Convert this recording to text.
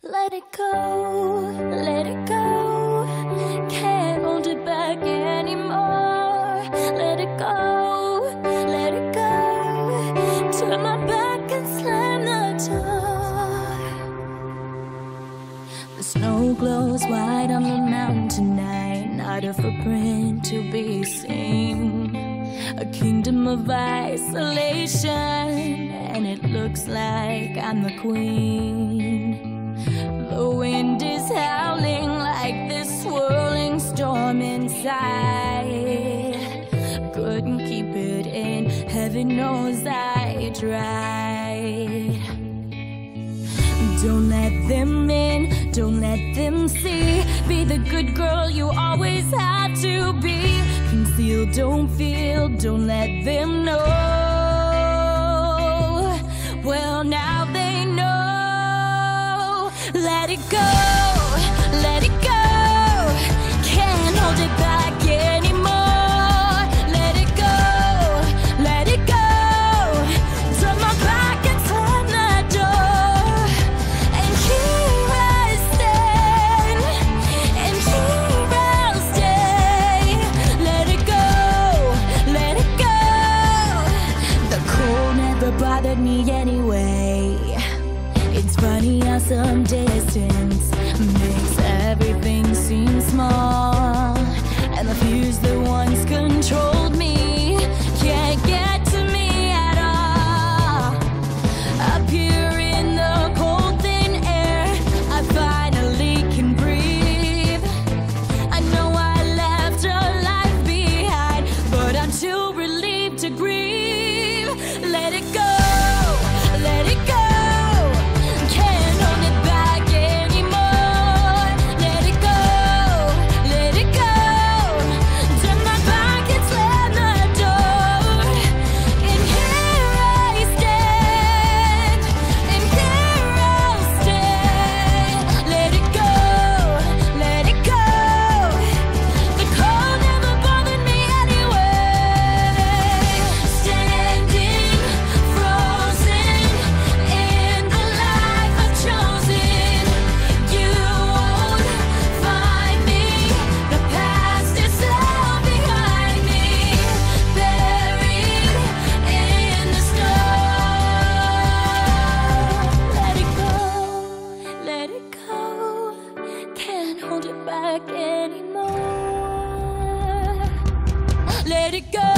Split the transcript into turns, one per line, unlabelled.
Let it go, let it go. Can't hold it back anymore. Let it go, let it go. Turn my back and slam the door. The snow glows white on the mountain tonight. Not a footprint to be seen. A kingdom of isolation, and it looks like I'm the queen. The wind is howling like this swirling storm inside. Couldn't keep it in, heaven knows I tried. Don't let them in, don't let them see. Be the good girl you always had to be. Conceal, don't feel, don't let them know. Well, now they know. Let it go, let it go. Can't hold it back anymore. Let it go, let it go. Turn my back and slam the door. And here I stand, and here I'll stay. Let it go, let it go. The cold never bothered me anyway. It's funny how some distance makes everything seem small, and the fears that once controlled me can't get to me at all. Up here in the cold thin air, I finally can breathe. I know I left a life behind, but I'm too relieved to grieve. Let it go, let it go. Hold it back anymore. Let it go.